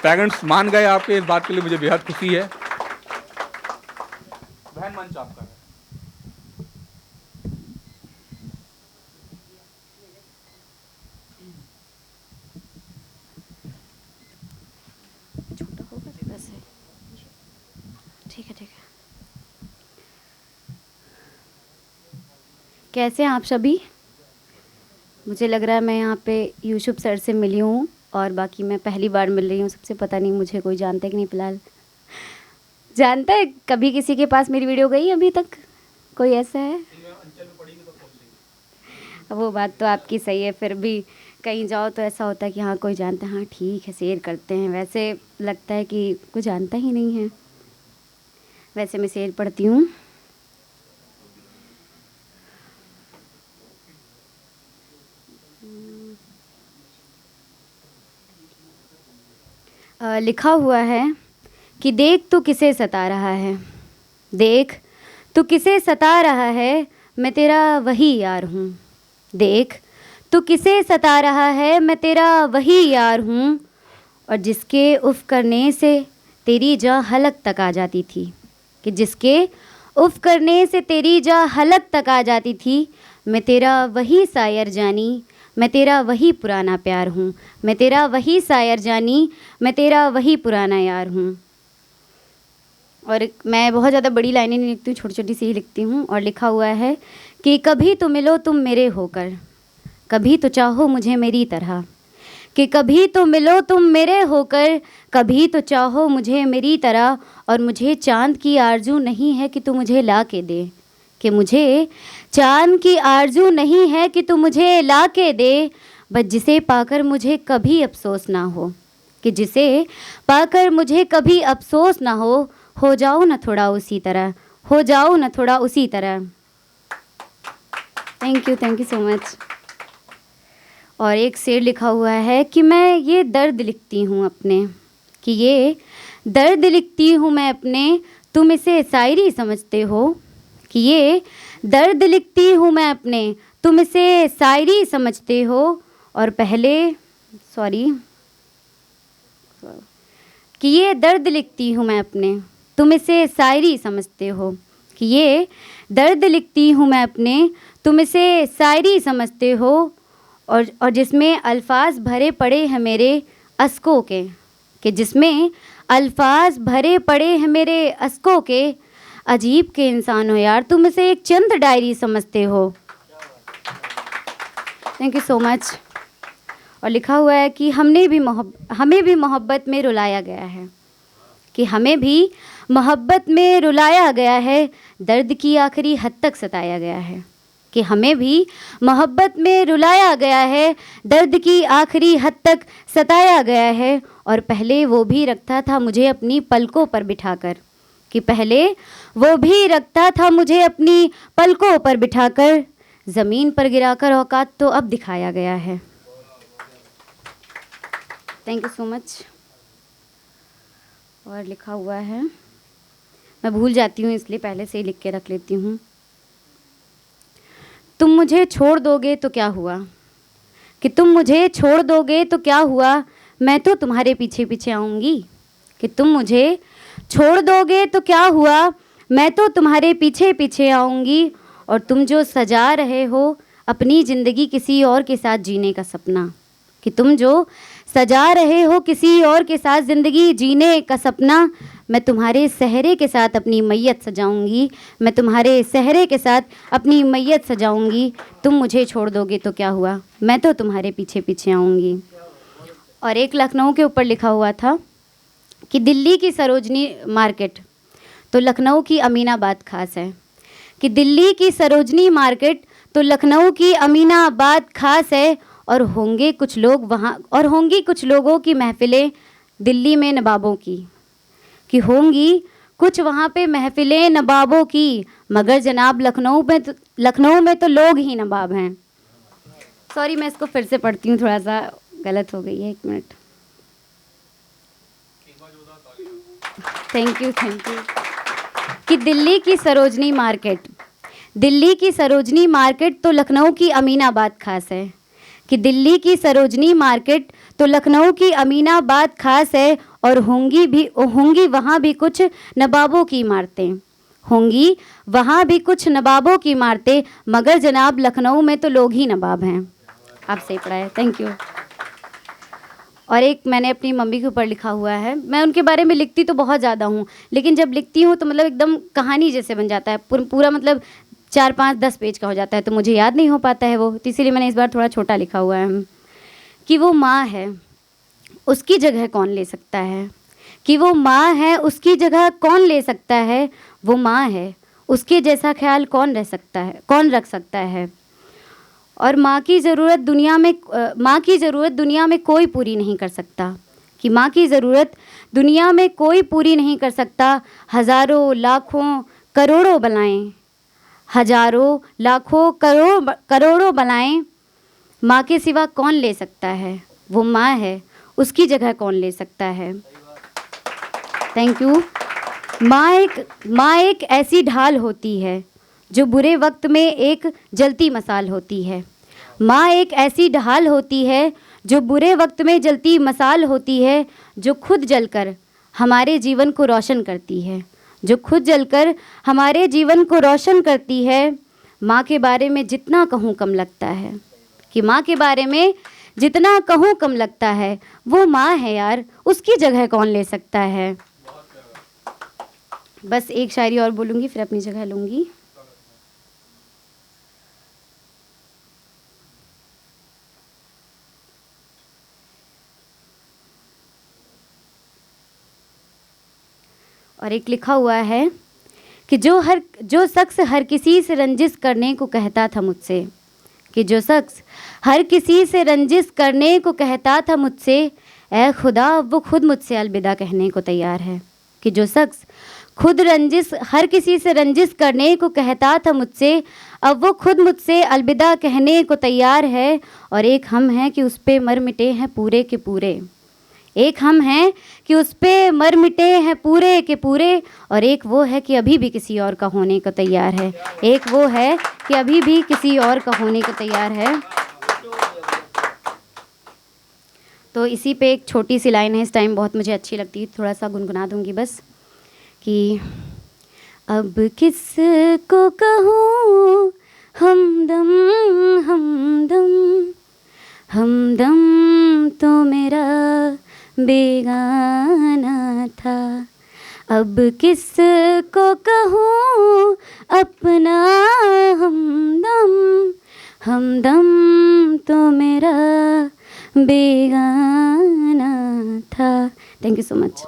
Parents मान गए आपके, इस बात के लिए मुझे बेहद खुशी है। बहन मंच आपका है। छोटा होगा थोड़ा सा। ठीक है ठीक है। कैसे हैं आप सभी? मुझे लग रहा है मैं यहाँ पे यूसुफ सर से मिली हूँ और बाकी मैं पहली बार मिल रही हूँ सबसे। पता नहीं मुझे कोई जानता है कि नहीं फ़िलहाल। जानता है कभी किसी के पास मेरी वीडियो गई अभी तक? कोई ऐसा है? वो बात तो आपकी सही है, फिर भी कहीं जाओ तो ऐसा होता है कि हाँ कोई जानता है, हाँ ठीक है शेयर करते हैं। वैसे लगता है कि कोई जानता ही नहीं है। वैसे मैं शेयर पढ़ती हूँ। लिखा हुआ है कि देख तू किसे सता रहा है, देख तू किसे सता रहा है, मैं तेरा वही यार हूँ। देख तू किसे सता रहा है, मैं तेरा वही यार हूँ। और जिसके उफ़ करने से तेरी जा हलक तक आ जाती थी, कि जिसके उफ़ करने से तेरी जा हलक तक आ जाती थी, मैं तेरा वही शायर जानी, मैं तेरा वही पुराना प्यार हूँ। मैं तेरा वही शायर जानी, मैं तेरा वही पुराना यार हूँ। और मैं बहुत ज़्यादा बड़ी लाइनें नहीं लिखती हूँ, छोटी छोटी सी ही लिखती हूँ। और लिखा हुआ है कि कभी तो मिलो तुम मेरे होकर, कभी तो चाहो मुझे मेरी तरह, कि कभी तो मिलो तुम मेरे होकर, कभी तो चाहो मुझे मेरी तरह। और मुझे चाँद की आरज़ू नहीं है कि तू मुझे ला के दे, कि मुझे चाँद की आरज़ू नहीं है कि तू मुझे ला के दे, बस जिसे पाकर मुझे कभी अफसोस ना हो, कि जिसे पाकर मुझे कभी अफसोस ना हो जाऊँ ना थोड़ा उसी तरह, हो जाऊँ ना थोड़ा उसी तरह। Thank you so much. और एक शेर लिखा हुआ है कि मैं ये दर्द लिखती हूँ अपने, कि ये दर्द लिखती हूँ मैं अपने, तुम इसे शायरी समझते हो, कि ये दर्द लिखती हूँ मैं अपने, तुम इसे शायरी समझते हो। और पहले कि ये दर्द लिखती हूँ मैं अपने, तुम इसे शायरी समझते हो, कि ये दर्द लिखती हूँ मैं अपने, तुम इसे शायरी समझते हो। और जिसमें अल्फाज भरे पड़े हैं मेरे अस्कों के, कि जिसमें अल्फाज भरे पड़े हैं मेरे अस्कों के, अजीब के इंसान हो यार, तुम इसे एक चंद डायरी समझते हो। Thank you so much. और लिखा हुआ है कि हमें भी मोहब्बत में रुलाया गया है, कि हमें भी मोहब्बत में रुलाया गया है, दर्द की आखिरी हद तक सताया गया है, कि हमें भी मोहब्बत में रुलाया गया है, दर्द की आखिरी हद तक सताया गया है। और पहले वो भी रखता था मुझे अपनी पलकों पर बिठाकर, कि पहले वो भी रखता था मुझे अपनी पलकों पर बिठाकर, ज़मीन पर गिराकर औकात तो अब दिखाया गया है। Thank you so much. और लिखा हुआ है, मैं भूल जाती हूँ इसलिए पहले से ही लिख के रख लेती हूँ। तुम मुझे छोड़ दोगे तो क्या हुआ, कि तुम मुझे छोड़ दोगे तो क्या हुआ, मैं तो तुम्हारे पीछे पीछे आऊँगी, कि तुम मुझे छोड़ दोगे तो क्या हुआ, मैं तो तुम्हारे पीछे पीछे आऊँगी। और तुम जो सजा रहे हो अपनी ज़िंदगी किसी और के साथ जीने का सपना, कि तुम जो सजा रहे हो किसी और के साथ ज़िंदगी जीने का सपना, मैं तुम्हारे सहरे के साथ अपनी मैयत सजाऊंगी, मैं तुम्हारे सहरे के साथ अपनी मैयत सजाऊंगी। तुम मुझे छोड़ दोगे तो क्या हुआ, मैं तो तुम्हारे पीछे पीछे आऊँगी। और एक लखनऊ के ऊपर लिखा हुआ था कि दिल्ली की सरोजनी मार्केट तो लखनऊ की अमीनाबाद खास है, कि दिल्ली की सरोजनी मार्केट तो लखनऊ की अमीनाबाद खास है। और होंगे कुछ लोग वहाँ, और होंगी कुछ लोगों की महफ़िलें दिल्ली में नवाबों की, कि होंगी कुछ वहाँ पे महफ़िलें नवाबों की, मगर जनाब लखनऊ में तो लोग ही नवाब हैं। सॉरी मैं इसको फिर से पढ़ती हूँ, थोड़ा सा गलत हो गई है, 1 मिनट। थैंक यू कि दिल्ली की सरोजनी मार्केट तो लखनऊ की अमीनाबाद खास है, कि दिल्ली की सरोजनी मार्केट तो लखनऊ की अमीनाबाद खास है। और होंगी वहाँ भी कुछ नवाबों की इमारतें, होंगी वहाँ भी कुछ नवाबों की इमारतें, मगर जनाब लखनऊ में तो लोग ही नवाब हैं। आप सही पढ़ा है, थैंक यू। और एक मैंने अपनी मम्मी के ऊपर लिखा हुआ है। मैं उनके बारे में लिखती तो बहुत ज़्यादा हूँ, लेकिन जब लिखती हूँ तो मतलब एकदम कहानी जैसे बन जाता है, पूरा मतलब 4, 5, 10 पेज का हो जाता है, तो मुझे याद नहीं हो पाता है वो, तो इसीलिए मैंने इस बार थोड़ा छोटा लिखा हुआ है कि वो माँ है, उसकी जगह कौन ले सकता है, कि वो माँ है, उसकी जगह कौन ले सकता है, वो माँ है, उसके जैसा ख्याल कौन रख सकता है। और माँ की ज़रूरत दुनिया में कोई पूरी नहीं कर सकता, कि माँ की ज़रूरत दुनिया में कोई पूरी नहीं कर सकता। हज़ारों लाखों करोड़ों बनाएं, हज़ारों लाखों करोड़ों बनाएं, माँ के सिवा कौन ले सकता है, वो माँ है, उसकी जगह कौन ले सकता है। Thank you. माँ एक ऐसी ढाल होती है जो बुरे वक्त में एक जलती मसाल होती है। माँ एक ऐसी ढाल होती है जो बुरे वक्त में जलती मसाल होती है, जो खुद जलकर हमारे जीवन को रोशन करती है, जो खुद जलकर हमारे जीवन को रोशन करती है। माँ के बारे में जितना कहूँ कम लगता है, कि माँ के बारे में जितना कहूँ कम लगता है, वो माँ है यार, उसकी जगह कौन ले सकता है। बस एक शायरी और बोलूँगी फिर अपनी जगह लूँगी। और एक लिखा हुआ है कि जो शख्स हर किसी से रंजिश करने को कहता था मुझसे, कि जो शख्स हर किसी से रंजिश करने को कहता था मुझसे, ऐ खुदा वो खुद मुझसे अलविदा कहने को तैयार है। कि जो शख्स हर किसी से रंजिश करने को कहता था मुझसे, अब वो खुद मुझसे अलविदा कहने को तैयार है। और एक हम हैं कि उस पे मर मिटे हैं पूरे के पूरे, एक हम हैं कि उस पे मर मिटे हैं पूरे के पूरे। और एक वो है कि अभी भी किसी और का होने को तैयार है, एक वो है कि अभी भी किसी और का होने को तैयार है। तो इसी पे एक छोटी सी लाइन है, इस टाइम बहुत मुझे अच्छी लगती है, थोड़ा सा गुनगुना दूंगी बस, कि अब किसको कहूँ हमदम हमदम, हमदम तो मेरा बेगाना था। अब किसको कहूँ अपना हमदम, हमदम तो मेरा बेगाना था। Thank you so much.